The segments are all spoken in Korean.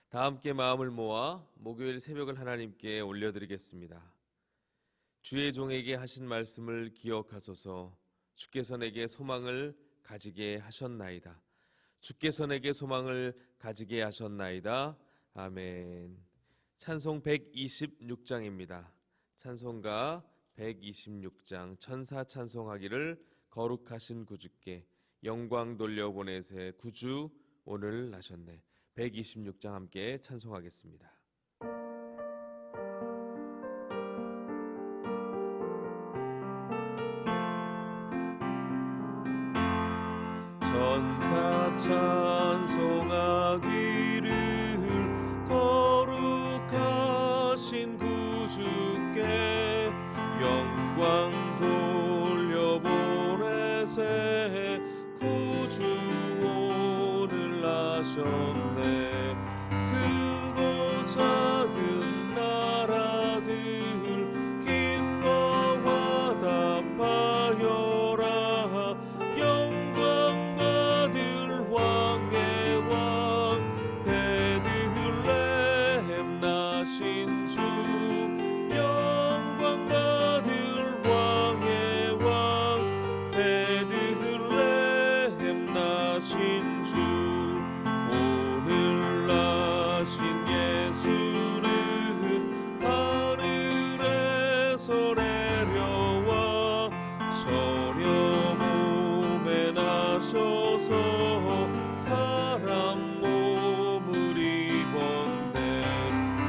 다 함께 마음을 모아 목요일 새벽을 하나님께 올려드리겠습니다. 주의 종에게 하신 말씀을 기억하소서. 주께서 내게 소망을 가지게 하셨나이다. 주께서 내게 소망을 가지게 하셨나이다. 아멘. 찬송 126장입니다. 찬송가 126장 천사 찬송하기를 거룩하신 구주께 영광 돌려보내세 구주 오늘 나셨네. 126장 함께 찬송하겠습니다. 천사 찬송하기를 거룩하신 구주께 영광 돌려보내세 구주 오늘 나셨네. 크고 작은 나라들 기뻐 화답하여라. 영광 받을 왕의 왕 베들레헴 나신 주. 영광 받을 왕의 왕 베들레헴 나신 주. 오늘 나신 예수는 하늘에서 내려와 처녀 몸에 나셔서 사람 몸을 입었네.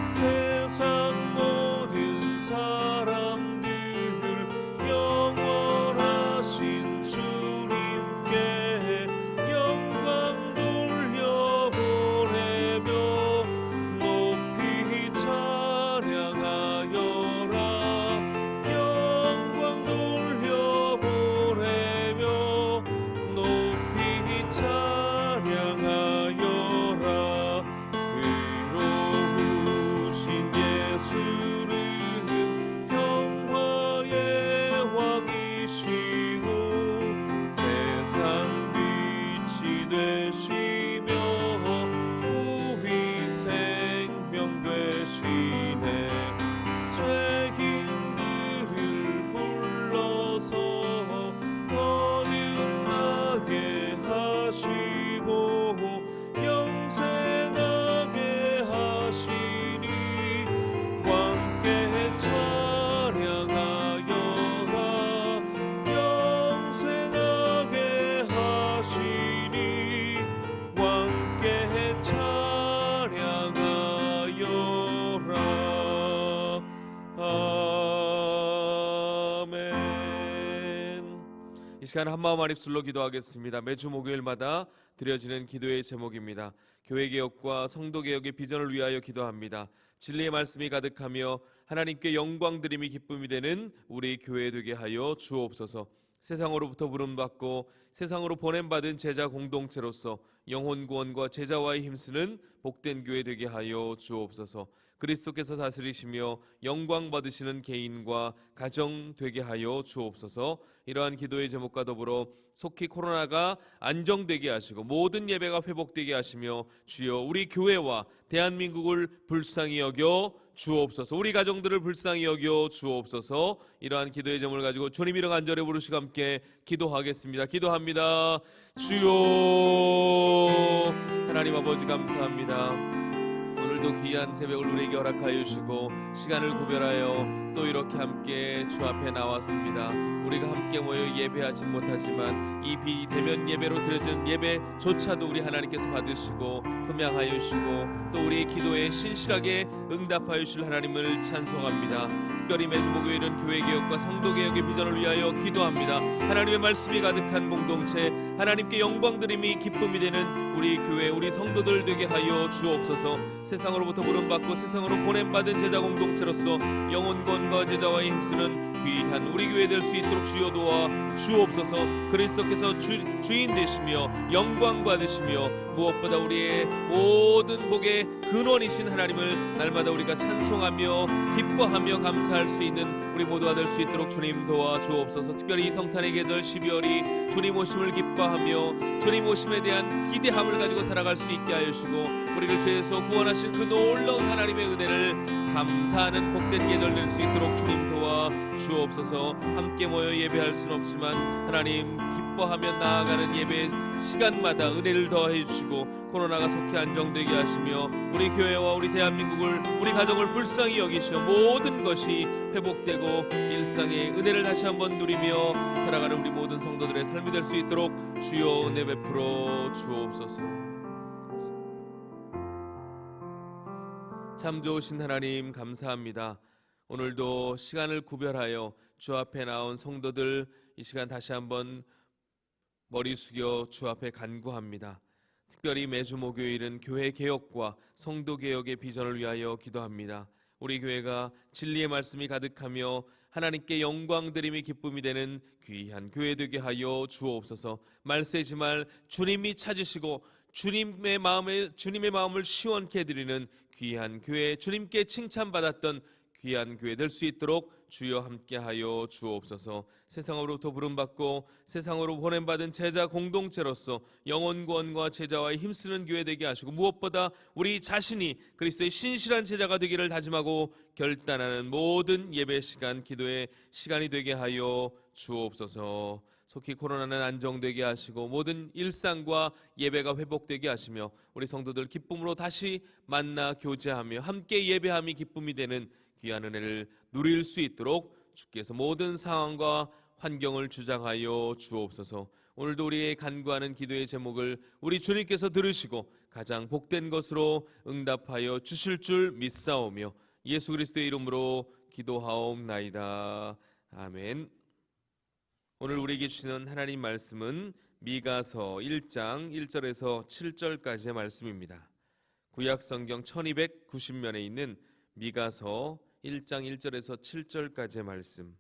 세상 모든 사람들 영원하신 주님께 영광 돌려보내며 높이 찬양하여라. 영광 돌려보내며 높이 찬양하여라. 의로우신 예수는 평화의 왕이시고 세상 빛이 되시며 우리 생명 되시네. 죄인들을 불러서 거듭나게 하시고 영생하게 하시니 왕께 찬양하여라. 영생하게 하시니 왕께 찬양하여라. 아멘. 이 시간 한마음 한입술로 기도하겠습니다. 매주 목요일마다 드려지는 기도의 제목입니다. 교회개혁과 성도개혁의 비전을 위하여 기도합니다. 진리의 말씀이 가득하며 하나님께 영광 드림이 기쁨이 되는 우리 교회 되게 하여 주옵소서. 세상으로부터 부름받고 세상으로 보냄받은 제자 공동체로서 영혼 구원과 제자와의 힘쓰는 복된 교회 되게 하여 주옵소서. 그리스도께서 다스리시며 영광 받으시는 개인과 가정 되게 하여 주옵소서. 이러한 기도의 제목과 더불어 속히 코로나가 안정되게 하시고 모든 예배가 회복되게 하시며 주여 우리 교회와 대한민국을 불쌍히 여겨 주옵소서. 우리 가정들을 불쌍히 여겨 주옵소서. 이러한 기도의 제목을 가지고 주님 이름 간절히 부르시고 함께 기도하겠습니다. 기도합니다. 주여 하나님 아버지 감사합니다. 오늘도 귀한 새벽을 우리에게 허락하여 주시고 시간을 구별하여 또 이렇게 함께 주 앞에 나왔습니다. 우리가 함께 모여 예배하지 못하지만 이 비대면 예배로 드려지는 예배조차도 우리 하나님께서 받으시고 흠양하여 주시고 또 우리의 기도에 신실하게 응답하여 주실 하나님을 찬송합니다. 특별히 매주 목요일은 교회개혁과 성도개혁의 비전을 위하여 기도합니다. 하나님의 말씀이 가득한 공동체, 하나님께 영광 드림이 기쁨이 되는 우리 교회 우리 성도들 되게 하여 주옵소서. 세상으로부터 부름받고 세상으로 보냄받은 제자 공동체로서 영혼 구원과 제자와의 힘쓰는 귀한 우리 교회 될 수 있도록 주여 도와 주옵소서. 그리스도께서 주인 되시며 영광 받으시며 무엇보다 우리의 모든 복의 근원이신 하나님을 날마다 우리가 찬송하며 기뻐하며 감사할 수 있는 우리 모두가 될 수 있도록 주님 도와 주옵소서. 특별히 이 성탄의 계절 12월이 주님 오심을 기뻐하며 주님 오심에 대한 기대함을 가지고 살아갈 수 있게 하여 주시고 우리를 죄에서 구원하신 그 놀라운 하나님의 은혜를 감사하는 복된 계절 될 수 있도록 주님 도와 주옵소서. 함께 모여 예배할 수는 없지만 하나님 기뻐하며 나아가는 예배 시간마다 은혜를 더해 주시고 코로나가 속히 안정되게 하시며 우리 교회와 우리 대한민국을 우리 가정을 불쌍히 여기시어 모든 것이 회복되고 일상의 은혜를 다시 한번 누리며 살아가는 우리 모든 성도들의 삶이 될 수 있도록 주여 은혜 베풀어 주옵소서. 참 좋으신 하나님 감사합니다. 오늘도 시간을 구별하여 주 앞에 나온 성도들 이 시간 다시 한번 머리 숙여 주 앞에 간구합니다. 특별히 매주 목요일은 교회 개혁과 성도 개혁의 비전을 위하여 기도합니다. 우리 교회가 진리의 말씀이 가득하며 하나님께 영광 드림이 기쁨이 되는 귀한 교회 되게 하여 주옵소서. 말세지 말 주님이 찾으시고 주님의 마음을 시원케 해드리는 귀한 교회, 주님께 칭찬받았던 귀한 교회 될 수 있도록 주여 함께하여 주옵소서. 세상으로부터 부름받고 세상으로 보냄받은 제자 공동체로서 영혼 구원과 제자와의 힘쓰는 교회 되게 하시고 무엇보다 우리 자신이 그리스도의 신실한 제자가 되기를 다짐하고 결단하는 모든 예배 시간, 기도의 시간이 되게 하여 주옵소서. 속히 코로나는 안정되게 하시고 모든 일상과 예배가 회복되게 하시며 우리 성도들 기쁨으로 다시 만나 교제하며 함께 예배함이 기쁨이 되는 귀한 은혜를 누릴 수 있도록 주께서 모든 상황과 환경을 주장하여 주옵소서. 오늘도 우리의 간구하는 기도의 제목을 우리 주님께서 들으시고 가장 복된 것으로 응답하여 주실 줄 믿사오며 예수 그리스도의 이름으로 기도하옵나이다. 아멘. 오늘 우리에게 주시는 하나님 말씀은 미가서 1장 1절에서 7절까지의 말씀입니다. 구약 성경 1290면에 있는 미가서 1장 1절에서 7절까지의 말씀,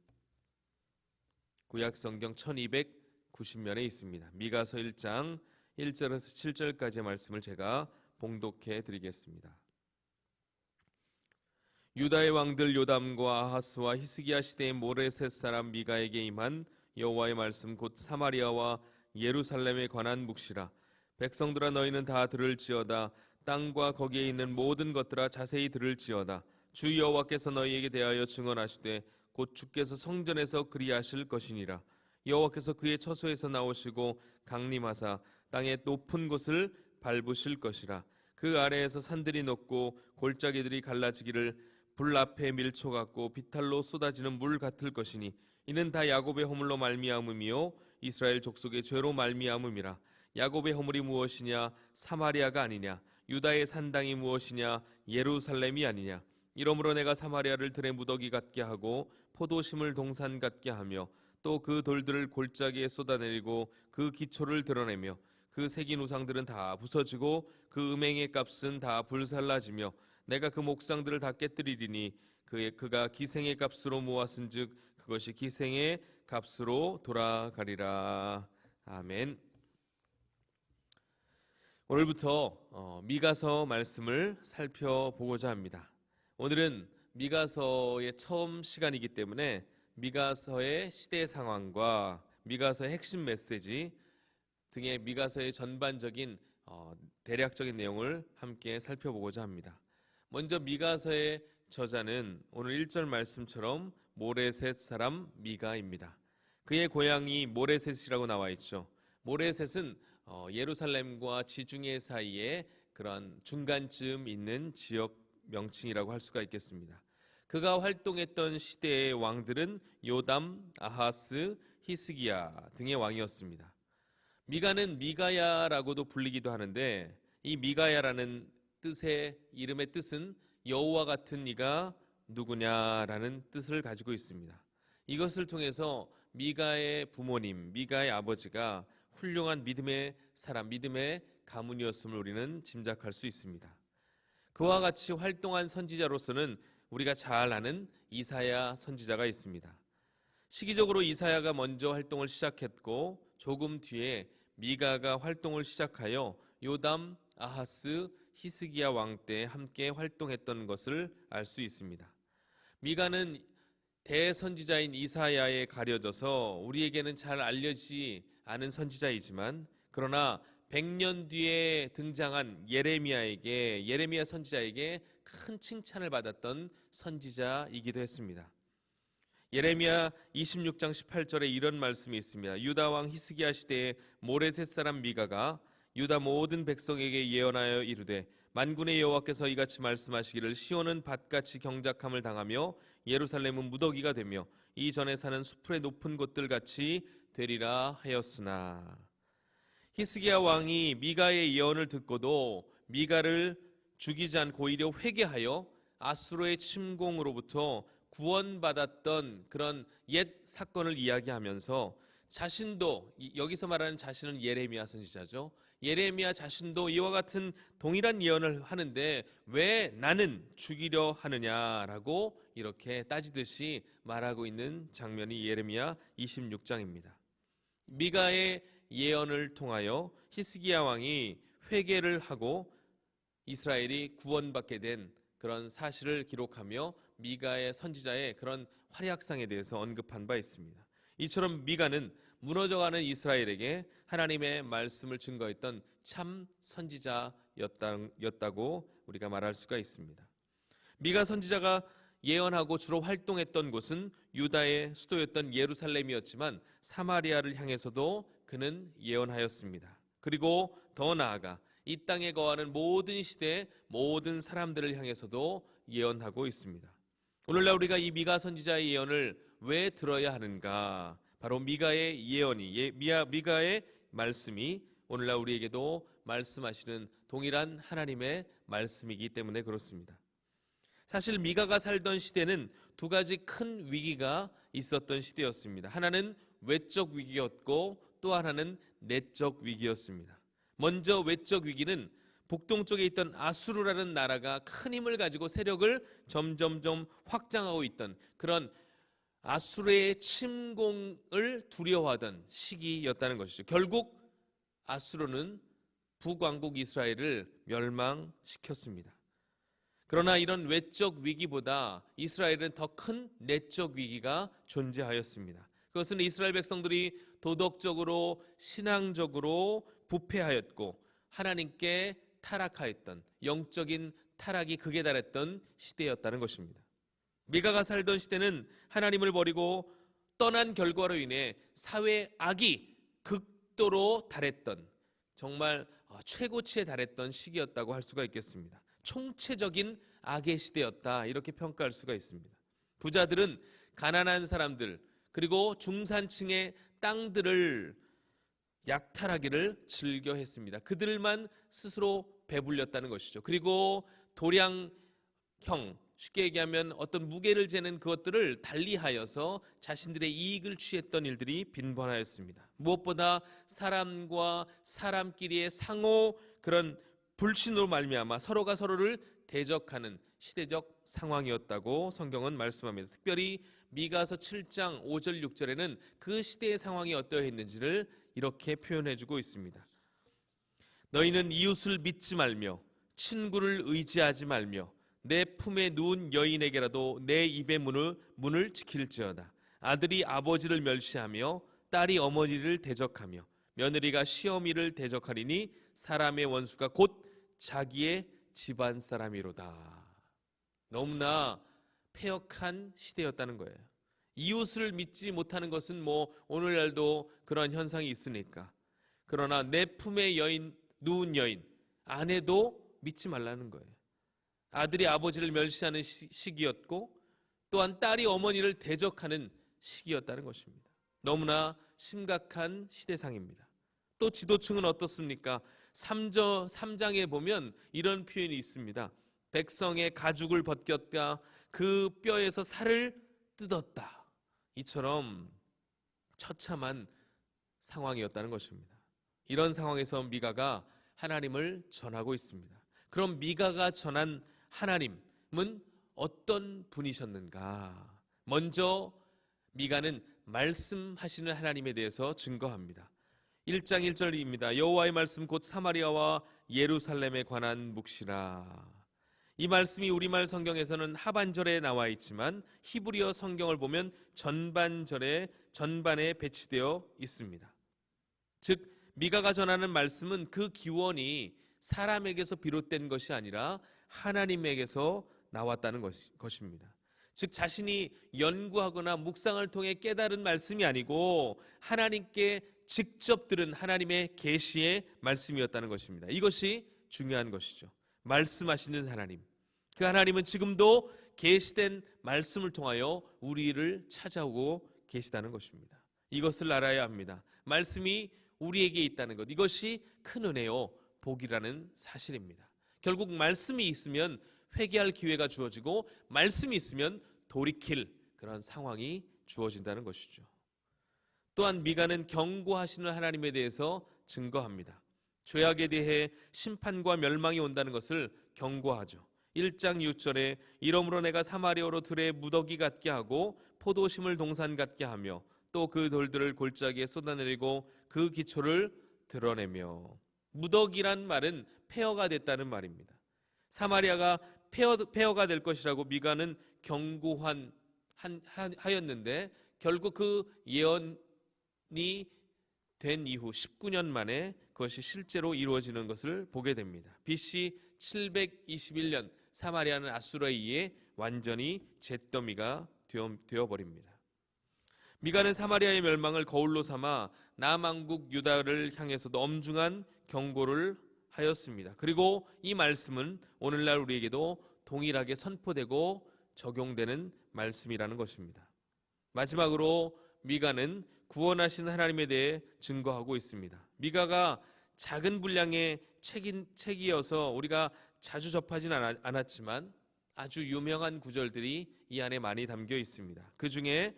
구약 성경 1290면에 있습니다. 미가서 1장 1절에서 7절까지의 말씀을 제가 봉독해 드리겠습니다. 유다의 왕들 요담과 아하스와 히스기야 시대의 모레셋 사람 미가에게 임한 여호와의 말씀 곧 사마리아와 예루살렘에 관한 묵시라. 백성들아 너희는 다 들을지어다. 땅과 거기에 있는 모든 것들아 자세히 들을지어다. 주 여호와께서 너희에게 대하여 증언하시되 곧 주께서 성전에서 그리하실 것이니라. 여호와께서 그의 처소에서 나오시고 강림하사 땅의 높은 곳을 밟으실 것이라. 그 아래에서 산들이 높고 골짜기들이 갈라지기를 불 앞에 밀초 같고 비탈로 쏟아지는 물 같을 것이니 이는 다 야곱의 허물로 말미암음이요 이스라엘 족속의 죄로 말미암음이라. 야곱의 허물이 무엇이냐? 사마리아가 아니냐? 유다의 산당이 무엇이냐? 예루살렘이 아니냐? 이러므로 내가 사마리아를 들의 무더기 같게 하고 포도심을 동산 같게 하며 또 그 돌들을 골짜기에 쏟아내리고 그 기초를 드러내며 그 새긴 우상들은 다 부서지고 그 음행의 값은 다 불살라지며 내가 그 목상들을 다 깨뜨리리니 그가 기생의 값으로 모았은즉 그것이 기생의 값으로 돌아가리라. 아멘. 오늘부터 미가서 말씀을 살펴보고자 합니다. 오늘은 미가서의 처음 시간이기 때문에 미가서의 시대 상황과 미가서의 핵심 메시지 등의 미가서의 전반적인 대략적인 내용을 함께 살펴보고자 합니다. 먼저 미가서의 저자는 오늘 1절 말씀처럼 모레셋 사람 미가입니다. 그의 고향이 모레셋이라고 나와 있죠. 모레셋은 예루살렘과 지중해 사이에 그런 중간쯤 있는 지역 명칭이라고 할 수가 있겠습니다. 그가 활동했던 시대의 왕들은 요담, 아하스, 히스기야 등의 왕이었습니다. 미가는 미가야라고도 불리기도 하는데 이 미가야라는 뜻의 이름의 뜻은 여호와 같은 이가 누구냐라는 뜻을 가지고 있습니다. 이것을 통해서 미가의 부모님, 미가의 아버지가 훌륭한 믿음의 사람, 믿음의 가문이었음을 우리는 짐작할 수 있습니다. 그와 같이 활동한 선지자로서는 우리가 잘 아는 이사야 선지자가 있습니다. 시기적으로 이사야가 먼저 활동을 시작했고 조금 뒤에 미가가 활동을 시작하여 요담, 아하스, 히스기야 왕 때 함께 활동했던 것을 알 수 있습니다. 미가는 대선지자인 이사야에 가려져서 우리에게는 잘 알려지지 않은 선지자이지만 그러나 100년 뒤에 등장한 예레미야 선지자에게 큰 칭찬을 받았던 선지자이기도 했습니다. 예레미야 26장 18절에 이런 말씀이 있습니다. 유다 왕 히스기야 시대에 모레셋 사람 미가가 유다 모든 백성에게 예언하여 이르되 만군의 여호와께서 이같이 말씀하시기를 시온은 밭같이 경작함을 당하며 예루살렘은 무더기가 되며 이전에 사는 수풀의 높은 곳들 같이 되리라 하였으나. 히스기야 왕이 미가의 예언을 듣고도 미가를 죽이지 않고 오히려 회개하여 아수르의 침공으로부터 구원받았던 그런 옛 사건을 이야기하면서 자신도, 여기서 말하는 자신은 예레미야 선지자죠. 예레미야 자신도 이와 같은 동일한 예언을 하는데 왜 나는 죽이려 하느냐라고 이렇게 따지듯이 말하고 있는 장면이 예레미야 26장입니다. 미가의 예언을 통하여 히스기야 왕이 회개를 하고 이스라엘이 구원받게 된 그런 사실을 기록하며 미가의 선지자의 그런 활약상에 대해서 언급한 바 있습니다. 이처럼 미가는 무너져가는 이스라엘에게 하나님의 말씀을 증거했던 참 선지자였다고 우리가 말할 수가 있습니다. 미가 선지자가 예언하고 주로 활동했던 곳은 유다의 수도였던 예루살렘이었지만 사마리아를 향해서도 그는 예언하였습니다. 그리고 더 나아가 이 땅에 거하는 모든 시대 모든 사람들을 향해서도 예언하고 있습니다. 오늘날 우리가 이 미가 선지자의 예언을 왜 들어야 하는가? 바로 미가의 예언이, 미가의 말씀이 오늘날 우리에게도 말씀하시는 동일한 하나님의 말씀이기 때문에 그렇습니다. 사실 미가가 살던 시대는 두 가지 큰 위기가 있었던 시대였습니다. 하나는 외적 위기였고 또 하나는 내적 위기였습니다. 먼저 외적 위기는 북동쪽에 있던 아수르라는 나라가 큰 힘을 가지고 세력을 점점점 확장하고 있던 그런 아수르의 침공을 두려워하던 시기였다는 것이죠. 결국 아수르는 북왕국 이스라엘을 멸망시켰습니다. 그러나 이런 외적 위기보다 이스라엘은 더 큰 내적 위기가 존재하였습니다. 그것은 이스라엘 백성들이 도덕적으로 신앙적으로 부패하였고 하나님께 타락하였던 영적인 타락이 극에 달했던 시대였다는 것입니다. 미가가 살던 시대는 하나님을 버리고 떠난 결과로 인해 사회 악이 극도로 달했던 정말 최고치에 달했던 시기였다고 할 수가 있겠습니다. 총체적인 악의 시대였다 이렇게 평가할 수가 있습니다. 부자들은 가난한 사람들 그리고 중산층의 땅들을 약탈하기를 즐겨 했습니다. 그들만 스스로 배불렸다는 것이죠. 그리고 도량형, 쉽게 얘기하면 어떤 무게를 재는 그것들을 달리하여서 자신들의 이익을 취했던 일들이 빈번하였습니다. 무엇보다 사람과 사람끼리의 상호 그런 불신으로 말미암아 서로가 서로를 대적하는 시대적 상황이었다고 성경은 말씀합니다. 특별히 미가서 7장 5절 6절에는 그 시대의 상황이 어떠했는지를 이렇게 표현해주고 있습니다. 너희는 이웃을 믿지 말며 친구를 의지하지 말며 내 품에 누운 여인에게라도 내 입의 문을 지킬지어다. 아들이 아버지를 멸시하며 딸이 어머니를 대적하며 며느리가 시어미를 대적하리니 사람의 원수가 곧 자기의 집안 사람이로다. 너무나 패역한 시대였다는 거예요. 이웃을 믿지 못하는 것은 오늘날도 그런 현상이 있으니까. 그러나 내 품에 누운 여인, 아내도 믿지 말라는 거예요. 아들이 아버지를 멸시하는 시기였고 또한 딸이 어머니를 대적하는 시기였다는 것입니다. 너무나 심각한 시대상입니다. 또 지도층은 어떻습니까? 3장에 보면 이런 표현이 있습니다. 백성의 가죽을 벗겼다. 그 뼈에서 살을 뜯었다. 이처럼 처참한 상황이었다는 것입니다. 이런 상황에서 미가가 하나님을 전하고 있습니다. 그럼 미가가 전한 하나님은 어떤 분이셨는가? 먼저 미가는 말씀하시는 하나님에 대해서 증거합니다. 1장 1절입니다. 여호와의 말씀 곧 사마리아와 예루살렘에 관한 묵시라. 이 말씀이 우리말 성경에서는 하반절에 나와 있지만 히브리어 성경을 보면 전반에 배치되어 있습니다. 즉 미가가 전하는 말씀은 그 기원이 사람에게서 비롯된 것이 아니라 하나님에게서 나왔다는 것입니다. 즉 자신이 연구하거나 묵상을 통해 깨달은 말씀이 아니고 하나님께 직접 들은 하나님의 계시의 말씀이었다는 것입니다. 이것이 중요한 것이죠. 말씀하시는 하나님, 그 하나님은 지금도 계시된 말씀을 통하여 우리를 찾아오고 계시다는 것입니다. 이것을 알아야 합니다. 말씀이 우리에게 있다는 것, 이것이 큰 은혜요 복이라는 사실입니다. 결국 말씀이 있으면 회개할 기회가 주어지고 말씀이 있으면 돌이킬 그런 상황이 주어진다는 것이죠. 또한 미가는 경고하시는 하나님에 대해서 증거합니다. 죄악에 대해 심판과 멸망이 온다는 것을 경고하죠. 1장 6절에 이러므로 내가 사마리아로 들의 무더기 같게 하고 포도심을 동산 같게 하며 또 그 돌들을 골짜기에 쏟아내리고 그 기초를 드러내며. 무더기란 말은 폐허가 됐다는 말입니다. 사마리아가 폐허가 될 것이라고 미가는 경고하였는데 결국 그 예언이 된 이후 19년 만에 그것이 실제로 이루어지는 것을 보게 됩니다. BC 721년 사마리아는 아수르에 의해 완전히 잿더미가 되어버립니다. 미가는 사마리아의 멸망을 거울로 삼아 남왕국 유다를 향해서도 엄중한 경고를 하였습니다. 그리고 이 말씀은 오늘날 우리에게도 동일하게 선포되고 적용되는 말씀이라는 것입니다. 마지막으로 미가는 구원하신 하나님에 대해 증거하고 있습니다. 미가가 작은 분량의 책이어서 우리가 자주 접하진 않았지만 아주 유명한 구절들이 이 안에 많이 담겨 있습니다. 그 중에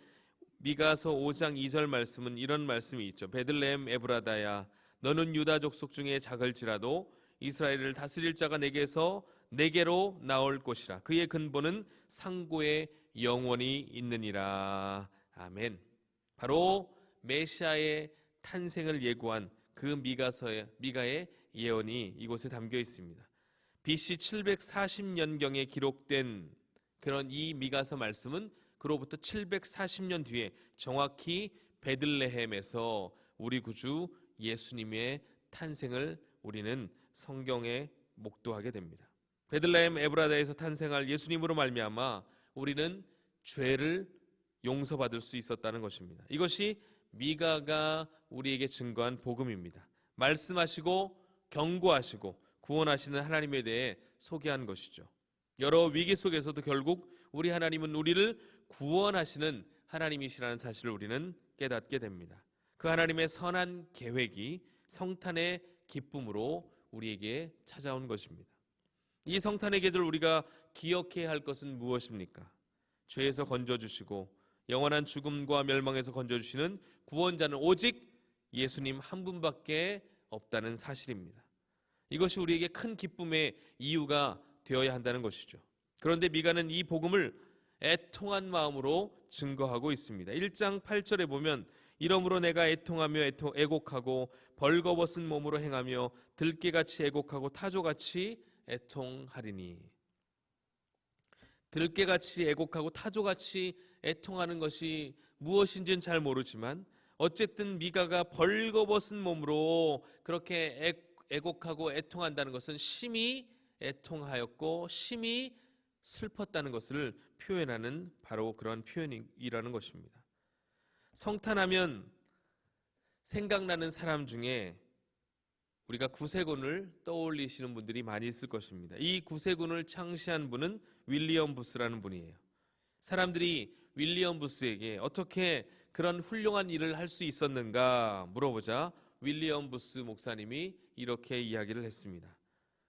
미가서 5장 2절 말씀은 이런 말씀이 있죠. 베들레헴 에브라다야 너는 유다 족속 중에 작을지라도 이스라엘을 다스릴 자가 내게로 나올 것이라. 그의 근본은 상고에 영원히 있느니라. 아멘. 바로 메시아의 탄생을 예고한 그 미가의 예언이 이곳에 담겨 있습니다. BC 740년경에 기록된 그런 이 미가서 말씀은 그로부터 740년 뒤에 정확히 베들레헴에서 우리 구주 예수님의 탄생을 우리는 성경에 목도하게 됩니다. 베들레헴 에브라다에서 탄생할 예수님으로 말미암아 우리는 죄를 용서받을 수 있었다는 것입니다. 이것이 미가가 우리에게 증거한 복음입니다. 말씀하시고 경고하시고 구원하시는 하나님에 대해 소개한 것이죠. 여러 위기 속에서도 결국 우리 하나님은 우리를 구원하시는 하나님이시라는 사실을 우리는 깨닫게 됩니다. 그 하나님의 선한 계획이 성탄의 기쁨으로 우리에게 찾아온 것입니다. 이 성탄의 계절 우리가 기억해야 할 것은 무엇입니까? 죄에서 건져주시고 영원한 죽음과 멸망에서 건져주시는 구원자는 오직 예수님 한 분밖에 없다는 사실입니다. 이것이 우리에게 큰 기쁨의 이유가 되어야 한다는 것이죠. 그런데 미가는 이 복음을 애통한 마음으로 증거하고 있습니다. 1장 8절에 보면 이러므로 내가 애통하며 애곡하고 벌거벗은 몸으로 행하며 들깨같이 애곡하고 타조같이 애통하리니. 들깨같이 애곡하고 타조같이 애통하는 것이 무엇인지는 잘 모르지만 어쨌든 미가가 벌거벗은 몸으로 그렇게 애곡하고 애통한다는 것은 심히 애통하였고 심히 슬펐다는 것을 표현하는 바로 그런 표현이라는 것입니다. 성탄하면 생각나는 사람 중에 우리가 구세군을 떠올리시는 분들이 많이 있을 것입니다. 이 구세군을 창시한 분은 윌리엄 부스라는 분이에요. 사람들이 윌리엄 부스에게 어떻게 그런 훌륭한 일을 할 수 있었는가 물어보자 윌리엄 부스 목사님이 이렇게 이야기를 했습니다.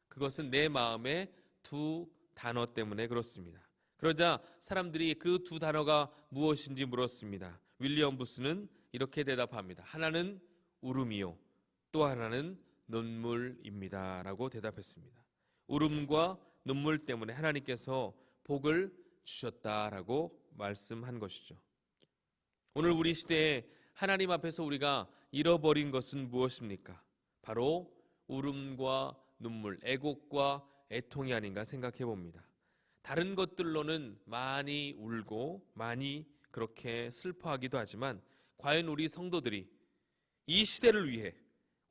그것은 내 마음의 두 단어 때문에 그렇습니다. 그러자 사람들이 그 두 단어가 무엇인지 물었습니다. 윌리엄 부스는 이렇게 대답합니다. 하나는 울음이요 또 하나는 눈물입니다 라고 대답했습니다. 울음과 눈물 때문에 하나님께서 복을 주셨다라고 말씀한 것이죠. 오늘 우리 시대에 하나님 앞에서 우리가 잃어버린 것은 무엇입니까? 바로 울음과 눈물, 애곡과 애통이 아닌가 생각해 봅니다. 다른 것들로는 많이 울고 많이 그렇게 슬퍼하기도 하지만 과연 우리 성도들이 이 시대를 위해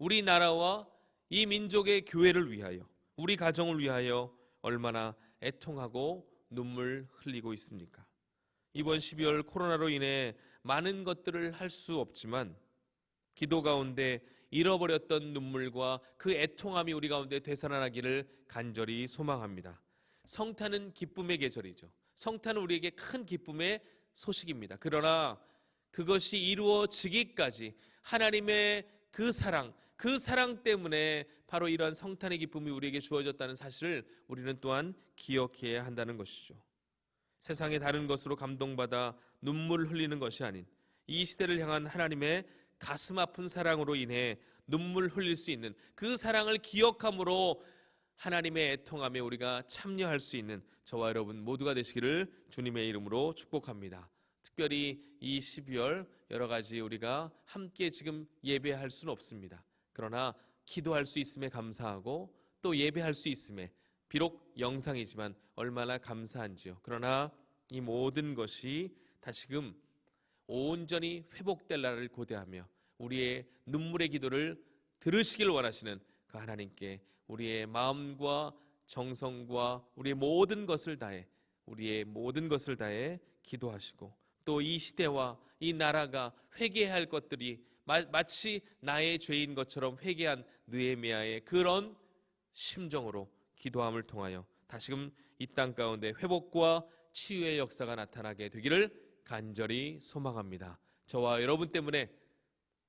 우리나라와 이 민족의 교회를 위하여, 우리 가정을 위하여 얼마나 애통하고 눈물 흘리고 있습니까? 이번 12월 코로나로 인해 많은 것들을 할 수 없지만 기도 가운데 잃어버렸던 눈물과 그 애통함이 우리 가운데 되살아나기를 간절히 소망합니다. 성탄은 기쁨의 계절이죠. 성탄은 우리에게 큰 기쁨의 소식입니다. 그러나 그것이 이루어지기까지 하나님의 그 사랑 때문에 바로 이러한 성탄의 기쁨이 우리에게 주어졌다는 사실을 우리는 또한 기억해야 한다는 것이죠. 세상의 다른 것으로 감동받아 눈물 흘리는 것이 아닌 이 시대를 향한 하나님의 가슴 아픈 사랑으로 인해 눈물 흘릴 수 있는 그 사랑을 기억함으로 하나님의 애통함에 우리가 참여할 수 있는 저와 여러분 모두가 되시기를 주님의 이름으로 축복합니다. 특별히 이 12월 여러 가지 우리가 함께 지금 예배할 수는 없습니다. 그러나 기도할 수 있음에 감사하고 또 예배할 수 있음에 비록 영상이지만 얼마나 감사한지요. 그러나 이 모든 것이 다시금 온전히 회복될 날을 고대하며 우리의 눈물의 기도를 들으시길 원하시는 그 하나님께 우리의 마음과 정성과 우리의 모든 것을 다해 기도하시고 또 이 시대와 이 나라가 회개해야 할 것들이 마치 나의 죄인 것처럼 회개한 느헤미야의 그런 심정으로 기도함을 통하여 다시금 이 땅 가운데 회복과 치유의 역사가 나타나게 되기를 간절히 소망합니다. 저와 여러분 때문에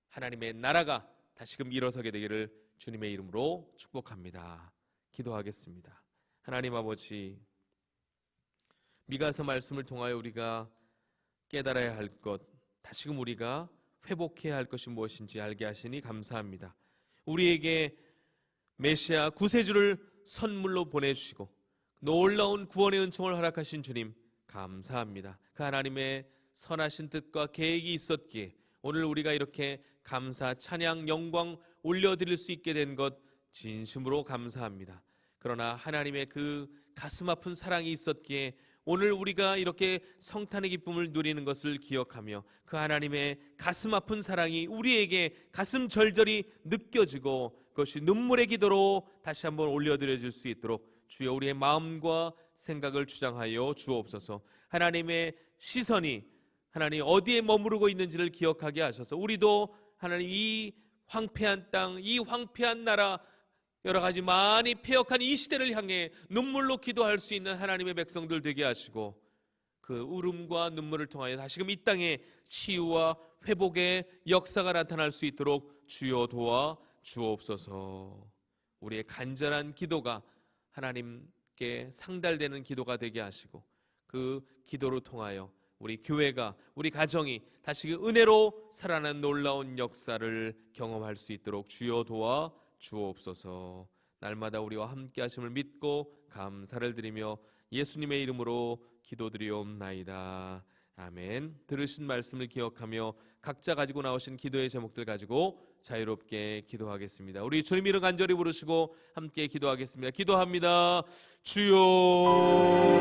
하나님의 나라가 다시금 일어서게 되기를 주님의 이름으로 축복합니다. 기도하겠습니다. 하나님 아버지, 미가서 말씀을 통하여 우리가 깨달아야 할 것, 다시금 우리가 회복해야 할 것이 무엇인지 알게 하시니 감사합니다. 우리에게 메시아 구세주를 선물로 보내주시고 놀라운 구원의 은총을 허락하신 주님 감사합니다. 그 하나님의 선하신 뜻과 계획이 있었기에 오늘 우리가 이렇게 감사, 찬양, 영광 올려드릴 수 있게 된 것 진심으로 감사합니다. 그러나 하나님의 그 가슴 아픈 사랑이 있었기에 오늘 우리가 이렇게 성탄의 기쁨을 누리는 것을 기억하며 그 하나님의 가슴 아픈 사랑이 우리에게 가슴 절절히 느껴지고 그것이 눈물의 기도로 다시 한번 올려드려질 수 있도록 주여 우리의 마음과 생각을 주장하여 주옵소서. 하나님의 시선이 하나님 어디에 머무르고 있는지를 기억하게 하셔서 우리도 하나님 이 황폐한 땅, 이 황폐한 나라, 여러 가지 많이 폐역한 이 시대를 향해 눈물로 기도할 수 있는 하나님의 백성들 되게 하시고 그 울음과 눈물을 통하여 다시금 이 땅에 치유와 회복의 역사가 나타날 수 있도록 주여 도와 주옵소서. 우리의 간절한 기도가 하나님께 상달되는 기도가 되게 하시고 그 기도로 통하여 우리 교회가, 우리 가정이 다시 그 은혜로 살아난 놀라운 역사를 경험할 수 있도록 주여 도와 주옵소서. 날마다 우리와 함께 하심을 믿고 감사를 드리며 예수님의 이름으로 기도드리옵나이다. 아멘. 들으신 말씀을 기억하며 각자 가지고 나오신 기도의 제목들 가지고 자유롭게 기도하겠습니다. 우리 주님 이름 간절히 부르시고 함께 기도하겠습니다. 기도합니다. 주여